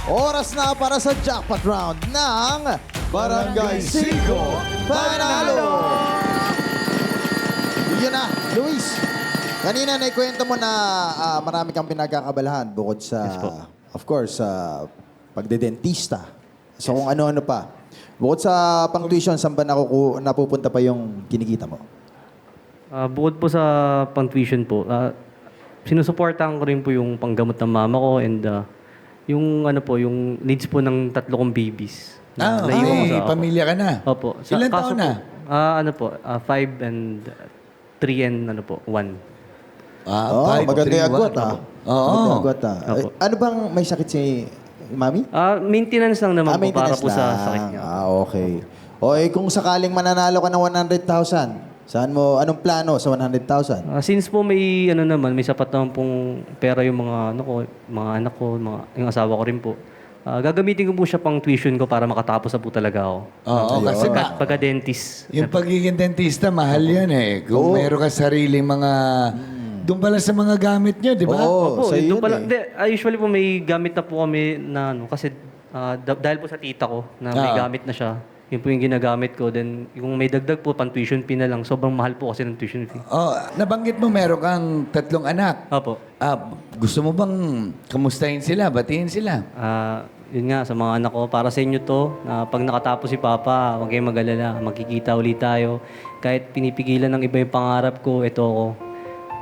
Oras na para sa jackpot round ng Barangay 5 Panalo! Yun na, Luis. Kanina naikwento mo na marami kang pinagkakabalahan bukod sa, of course, sa pagdedentista. So kung ano-ano pa. Bukod sa pang-tuition, saan ba napupunta pa yung kinikita mo? Bukod po sa pang-tuition po, sinusuportahan ko rin po yung panggamot ng mama ko and yung ano po, yung needs po ng 3 kong babies. May pamilya ka na? Opo. Ilan taon na? Ano po, 5 and 3 and ano po, 1. Maganda yung agwat, Oo. Opo. Ano bang may sakit si Mami? Maintenance lang naman po para po sa sakit niya. Okay. O kung sakaling mananalo ka ng 100,000, anong plano sa 100,000? Since po may ano naman, may sapat naman pong pera yung mga anak ko, yung asawa ko rin po. Gagamitin ko po siya pang tuition ko para makatapos na po talaga ako. Oo, kasi pagka-dentist. yung pagiging dentista, mahal yan eh. Kung meron ka sariling mga... Doon pala sa mga gamit nyo, di ba? Opo, sa doon yun pala. eh. Usually po may gamit na po kami na kasi dahil po sa tita ko na may gamit na siya. Yun po yung ginagamit ko. Then yung may dagdag po, pang tuition fee na lang. Sobrang mahal po kasi ng tuition fee. Nabanggit mo meron kang 3 anak. Opo. Gusto mo bang kamustahin sila, batiin sila? Yun nga, sa mga anak ko, para sa inyo to, na pag nakatapos si Papa, huwag kayong mag-alala, magkikita ulit tayo. Kahit pinipigilan ng iba yung pangarap ko, ito ako.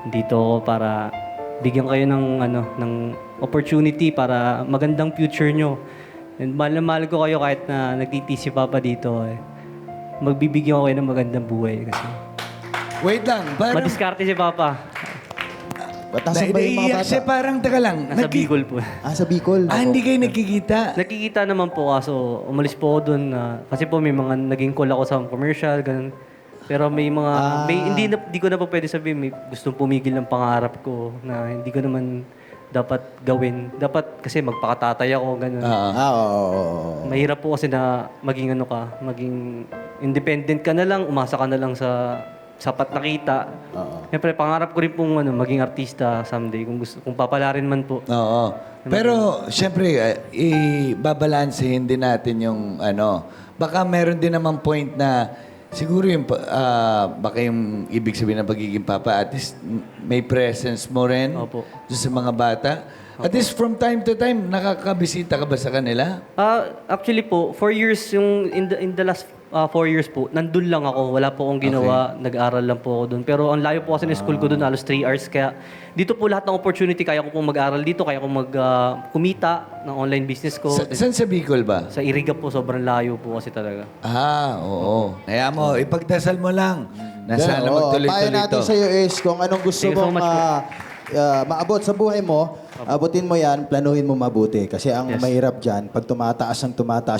Dito ako para bigyan kayo ng opportunity para magandang future nyo. And mahal na mahal ko kayo kahit na nagtitis si Papa dito. Magbibigyan ko kayo ng magandang buhay. Kasi Wait lang, parang... madiskarte si Papa. Ba't nasan ba yung mga Naiiyak bata? siya, parang teka lang. Nasa Bicol po. Sa Bicol. Hindi kayo nagkikita. Nakikita naman po kaso umalis po ako doon. Kasi po may mga naging call ako sa commercial, ganun. Pero may mga, hindi ko na po pwede sabihin, may gustong pumigil ng pangarap ko na hindi ko naman dapat gawin. Dapat kasi magpakatatay ako, ganun. Oo. Mahirap po kasi na maging maging independent ka na lang, umasa ka na lang sa sapat na kita. Siyempre, pangarap ko rin pong maging artista someday kung papalarin man po. Oo. Pero, siyempre, babalansehin din natin yung baka meron din naman point na siguro yung, baka yung ibig sabihin ng pagiging papa, at least may presence mo rin Opo. sa mga bata. At least from time to time, nakakabisita ka ba sa kanila? Actually po, 4 years yung in the last 4 years po, nandun lang ako. Wala po akong ginawa. Nag-aral lang po ako doon. Pero ang layo po kasi ng school ko doon, halos 3 hours. Kaya dito po lahat ng opportunity, kaya ko pong mag-aral dito, kaya ko kumita ng online business ko. Saan sa Bicol ba? Sa Iriga po, sobrang layo po kasi talaga. Oo. Kaya mo, ipagdasal mo lang na sana magtuloy-tuloy Payo natin to. sa'yo is kung anong gusto Thank you so mong much po. maabot sa buhay mo, abutin mo yan, planuhin mo mabuti. Kasi ang mahirap dyan, pag tumataas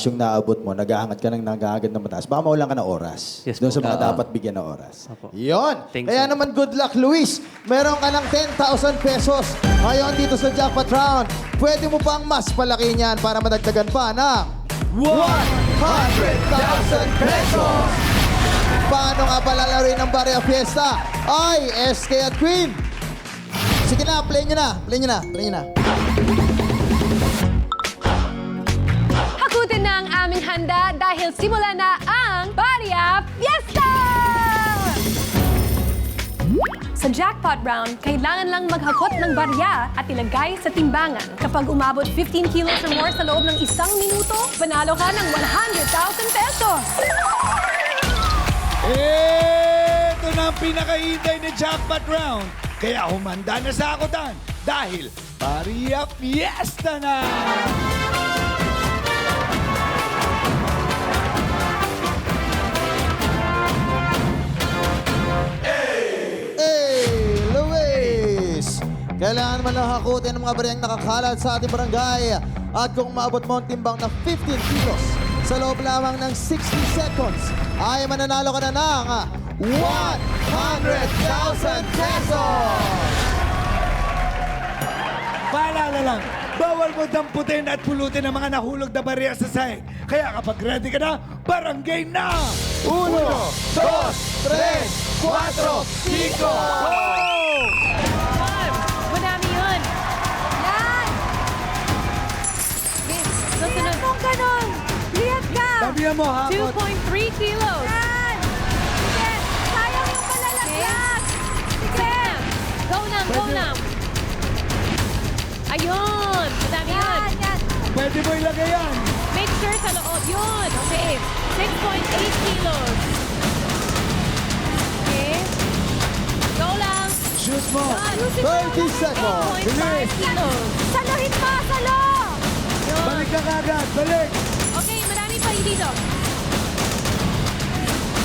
yung naabot mo, nag-aangat ka ng nag-aagad ng mataas, baka mawalan ka ng oras. Yes Doon po. sa mga dapat bigyan ng oras. Opo. Yun! Thanks, Kaya sir. naman good luck, Luis! Meron ka ng 10,000 pesos ngayon dito sa jackpot round. Pwede mo pang mas palaki niyan para madagdagan pa ng 100,000 pesos! Paano nga ba lalaroin ng Barya Fiesta? Ay, SK at Queen! Sige na, play nyo na. Hakutin na ang aming handa dahil simula na ang Barya Fiesta! Sa jackpot round, kailangan lang maghakot ng barya at ilagay sa timbangan. Kapag umabot 15 kilos or more sa loob ng 1 minuto, panalo ka ng 100,000 pesos! Ito na ang pinakahintay na jackpot round. Kaya humanda na sa akutan dahil Barya Fiesta na! Hey, Luis! Kailangan man lang hakutin ang mga bariyang nakakalat sa ating barangay. At kung maabot mo ang timbang na 15 kilos sa loob lamang ng 60 seconds, ay mananalo ka na ng 100,000 pesos! Paalala lang, bawal mo damputin at pulutin ang mga nahulog na barya sa sahig. Kaya kapag ready ka na, barangay na! 1, 2, 3, 4, 5! Madami yun! Yan! Game. Pamilya mo, hakot. 2.3 kilos. Yan! Sige! Sayang yung palalagyan! Sam, go lang, go lang. Ayun, madami yun. Yan! Yan! Pwede mo ilagay yan. Make sure sa loob. Yun, okay. 6.8 kilos. Okay. Go lang. Shoot mo. 30 seconds. 6.5 kilos. Saluhin pa! Salo! Yun. Balik ka kagad. Balik. Okay, marami pa yung dito.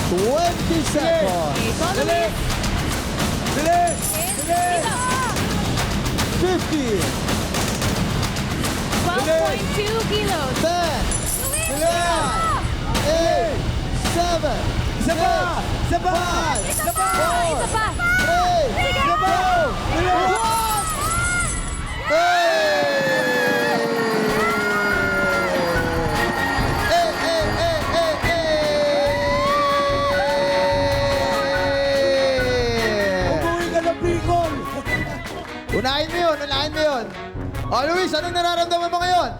20 seconds. Okay, follow Balik. it. Bilis. Okay, Bilis. dito. 15, 12.2 kilos. 10, Bilis. 9, 8, 7, Isa pa. Isa pa. 5, Isa pa. Isa pa! 3, Isa pa. Bilis. 1. Umuwi ka ng Bicol. Unahin mo yun, unahin mo yun. O Luis, anong nararamdaman mo ngayon?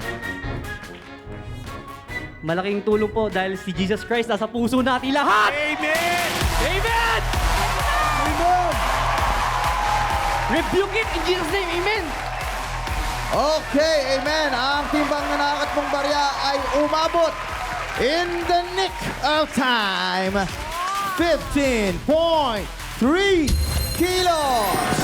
Malaking tulong po dahil si Jesus Christ nasa puso natin lahat! Amen. Amen! Amen. Rebuke it in Jesus' name! Amen! Okay, amen. Ang timbang na nakakat mong barya ay umabot in the nick of time. 15.3 kilos.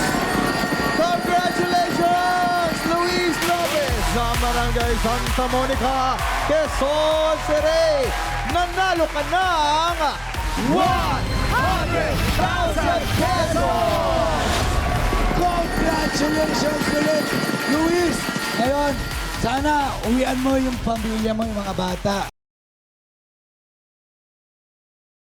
Congratulations, Luis Lopez sa Barangay Santa Monica, Quezon City. Nanalo ka ng 100,000 pesos. Congratulations ulit, Luis. Ngayon, sana uwian mo yung pamilya mo, yung mga bata.